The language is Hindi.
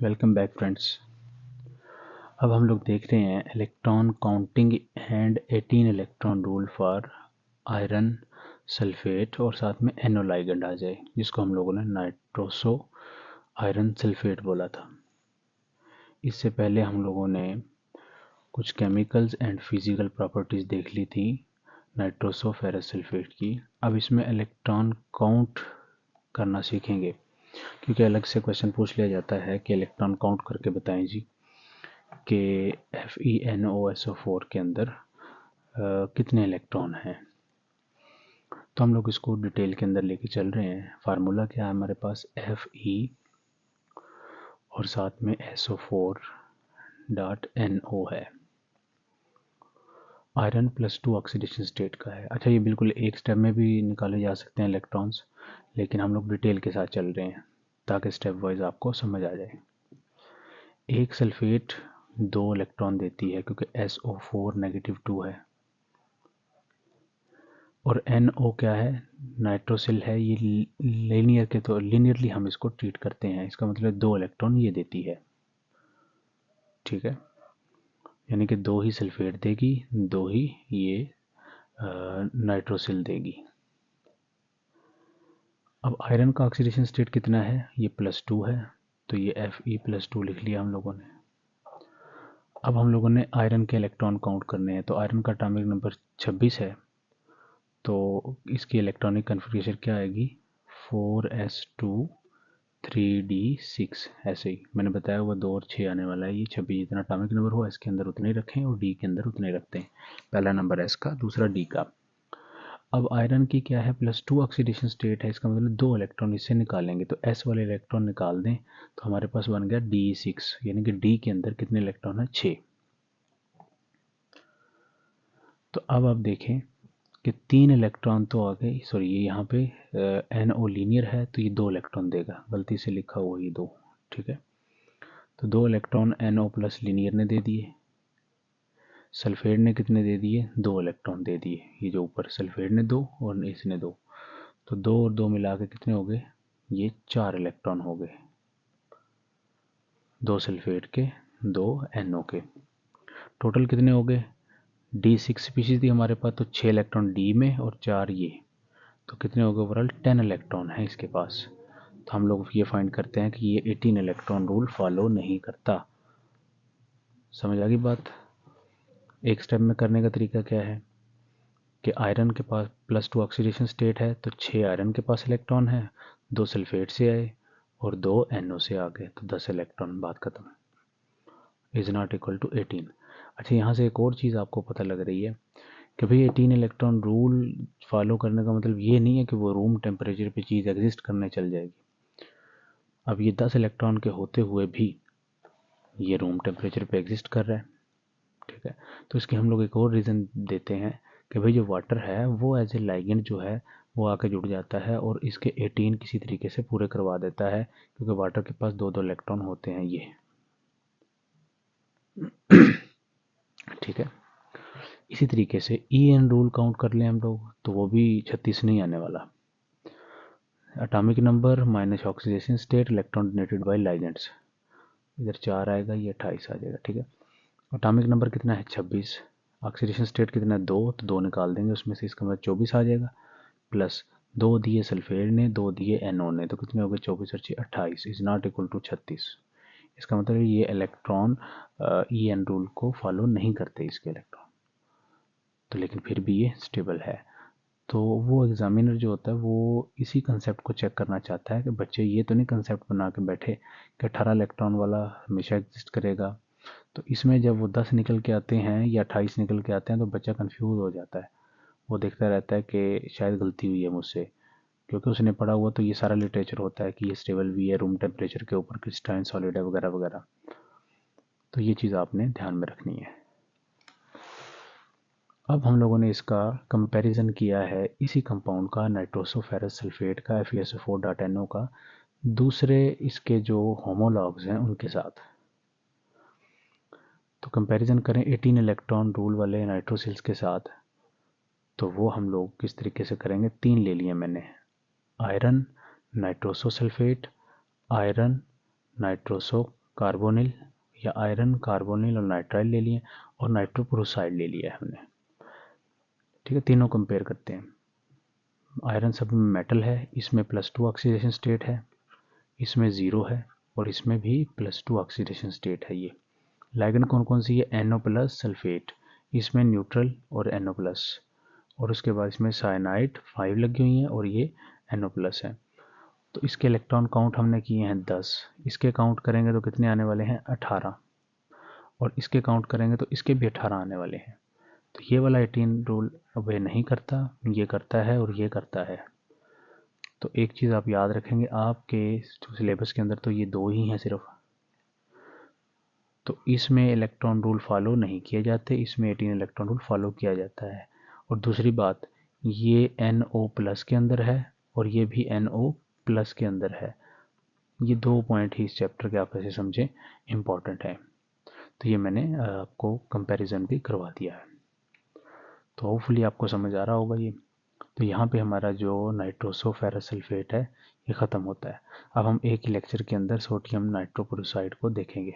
Welcome back friends. अब हम लोग देख रहे हैं electron counting and 18 electron rule for iron sulphate और साथ में NO लाइगेंड आ जाए, जिसको हम लोगों ने नाइट्रोसो आयरन सल्फेट बोला था। इससे पहले हम लोगों ने कुछ केमिकल्स एंड फिजिकल प्रॉपर्टीज़ देख ली थी नाइट्रोसो फेरस सल्फेट की। अब इसमें इलेक्ट्रॉन काउंट करना सीखेंगे, क्योंकि अलग से क्वेश्चन पूछ लिया जाता है कि इलेक्ट्रॉन काउंट करके बताएं जी कि FeNOSO4 के अंदर कितने इलेक्ट्रॉन हैं। तो हम लोग इसको डिटेल के अंदर लेके चल रहे हैं। फार्मूला क्या है हमारे पास, Fe और साथ में SO4.NO है। आयरन +2 ऑक्सीडेशन स्टेट का है। अच्छा, ये बिल्कुल एक स्टेप में भी निकाले जा सकते हैं इलेक्ट्रॉन्स, लेकिन हम लोग डिटेल के साथ चल रहे हैं ताकि स्टेप वाइज आपको समझ आ जाए। एक सल्फेट 2 इलेक्ट्रॉन देती है क्योंकि SO4 -2 है, और NO क्या है, नाइट्रोसिल है। ये लीनियर के तो लीनियरली हम इसको ट्रीट करते हैं, इसका मतलब 2 इलेक्ट्रॉन ये देती है, ठीक है। यानी कि 2 ही सल्फेट देगी, 2 ही ये नाइट्रोसिल देगी। अब आयरन का ऑक्सीडेशन स्टेट कितना है, ये +2 है, तो ये Fe+2 लिख लिया हम लोगों ने। अब हम लोगों ने आयरन के इलेक्ट्रॉन काउंट करने हैं, तो आयरन का एटॉमिक नंबर 26 है, तो इसकी इलेक्ट्रॉनिक कन्फिग्रेशन क्या आएगी, 4s2 3d6। ऐसे ही मैंने बताया हुआ 2 और 6 आने वाला है। ये 26 जितना एटॉमिक नंबर हो इसके अंदर उतने ही रखें और डी के अंदर उतने रखते हैं। पहला नंबर एस का, दूसरा डी का। अब आयरन की क्या है, +2 ऑक्सीडेशन स्टेट है, इसका मतलब 2 इलेक्ट्रॉन इससे निकालेंगे, तो एस वाले इलेक्ट्रॉन निकाल दें तो हमारे पास बन गया D6, यानी कि डी के अंदर कितने इलेक्ट्रॉन है, 6। तो अब आप देखें कि 3 इलेक्ट्रॉन तो आ गए, सॉरी ये यहाँ पे NO लीनियर है तो ये 2 इलेक्ट्रॉन देगा, गलती से लिखा हुआ ये 2, ठीक है। तो 2 इलेक्ट्रॉन NO प्लस लीनियर ने दे दिए। सल्फेट ने कितने दे दिए, 2 इलेक्ट्रॉन दे दिए। ये जो ऊपर सल्फेट ने 2 और इसने 2, तो 2 और 2 मिला के कितने हो गए, ये 4 इलेक्ट्रॉन हो गए, 2 सल्फेट के 2 NO के। टोटल कितने हो गए, D6 स्पीशीज थी हमारे पास, तो 6 इलेक्ट्रॉन D में और 4 ये, तो कितने हो गए ओवरऑल, 10 इलेक्ट्रॉन है इसके पास। तो हम लोग ये फाइंड करते हैं कि ये 18 इलेक्ट्रॉन रूल फॉलो नहीं करता। समझ आ गई बात। एक स्टेप में करने का तरीका क्या है कि आयरन के पास +2 ऑक्सीडेशन स्टेट है, तो 6 आयरन के पास इलेक्ट्रॉन है, 2 सल्फेट से आए और 2 NO से आ गए, तो 10 इलेक्ट्रॉन, बात खत्म। Is not equal to 18। अच्छा, यहाँ से एक और चीज़ आपको पता लग रही है कि भाई 18 इलेक्ट्रॉन रूल फॉलो करने का मतलब ये नहीं है कि वो रूम टेम्परेचर पे चीज़ एग्जिस्ट करने चल जाएगी। अब ये 10 इलेक्ट्रॉन के होते हुए भी ये रूम टेम्परेचर पे एग्जिस्ट कर रहा है, ठीक है। तो इसके हम लोग एक और रीज़न देते हैं कि भाई जो वाटर है वो एज ए लाइगेंड जो है वो आके जुड़ जाता है और इसके 18 किसी तरीके से पूरे करवा देता है, क्योंकि वाटर के पास 2-2 इलेक्ट्रॉन होते हैं ये, ठीक है। इसी तरीके से EN रूल काउंट कर लें हम लोग तो वो भी 36 नहीं आने वाला। Atomic number minus oxidation state, electron donated bye ligands, इधर 4 आएगा, ये 28 आ जाएगा, ठीक है। एटॉमिक नंबर कितना है, 26। ऑक्सीडेशन स्टेट कितना है, 2, तो 2 निकाल देंगे उसमें से, इसका मतलब 24 आ जाएगा, प्लस 2 दिए सल्फेट ने, 2 दिए NO ने, तो कितने हो गए, 24 और 6 28, इज नॉट इक्वल टू 36। इसका मतलब ये इलेक्ट्रॉन EN रूल को फॉलो नहीं करते इसके इलेक्ट्रॉन, तो लेकिन फिर भी ये स्टेबल है। तो वो एग्जामिनर जो होता है वो इसी कंसेप्ट को चेक करना चाहता है कि बच्चे ये तो नहीं कंसेप्ट बना के बैठे कि 18 इलेक्ट्रॉन वाला हमेशा एग्जिस्ट करेगा। तो इसमें जब वो 10 निकल के आते हैं या 28 निकल के आते हैं तो बच्चा कंफ्यूज हो जाता है, वो देखता रहता है कि शायद गलती हुई है मुझसे, क्योंकि उसने पढ़ा हुआ तो ये सारा लिटरेचर होता है कि ये स्टेबल भी है रूम टेम्परेचर के ऊपर, क्रिस्टाइन सॉलिड है वगैरह वगैरह। तो ये चीज़ आपने ध्यान में रखनी है। अब हम लोगों ने इसका कंपैरिजन किया है इसी कंपाउंड का, नाइट्रोसो फेरस सल्फेट का, FeSO4.NO का, दूसरे इसके जो होमोलॉग्स हैं उनके साथ। तो कंपैरिजन करें 18 इलेक्ट्रॉन रूल वाले नाइट्रोसिल्स के साथ, तो वो हम लोग किस तरीके से करेंगे, 3 ले लिए मैंने, iron nitroso sulphate, iron nitroso carbonyl या आयरन, कार्बोनिल और नाइट्राइल ले लिए और नाइट्रोक्लोराइड ले लिया है हमने। ठीक है, तीनों कंपेयर करते हैं। आयरन सब में मेटल है, इसमें +2 ऑक्सीडेशन स्टेट है, इसमें 0 है और इसमें भी +2 ऑक्सीडेशन स्टेट है। ये लाइगन कौन कौन सी है? NO+ सल्फेट, इसमें न्यूट्रल और NO+, और उसके बाद इसमें साइनाइड 5 लगी हुई हैं और ये NO+ है। तो इसके इलेक्ट्रॉन काउंट हमने किए हैं 10, इसके काउंट करेंगे तो कितने आने वाले हैं? 18, और इसके काउंट करेंगे तो इसके भी 18 आने वाले हैं। तो ये वाला 18 रूल अब ये नहीं करता, ये करता है और ये करता है। तो एक चीज़ आप याद रखेंगे, आपके जो सिलेबस के अंदर तो ये 2 ही हैं सिर्फ, तो इसमें इलेक्ट्रॉन रूल फॉलो नहीं किए जाते, इसमें 18 इलेक्ट्रॉन रूल फॉलो किया जाता है। और दूसरी बात, ये NO+ के अंदर है और ये भी NO+ के अंदर है। ये 2 पॉइंट ही इस चैप्टर के आप ऐसे समझें इम्पॉर्टेंट है। तो ये मैंने आपको कंपैरिजन भी करवा दिया है, तो होपफुली आपको समझ आ रहा होगा ये। तो यहाँ पे हमारा जो नाइट्रोसो फेरस सल्फेट है ये ख़त्म होता है। अब हम एक ही लेक्चर के अंदर सोडियम नाइट्रोक्लोराइड को देखेंगे।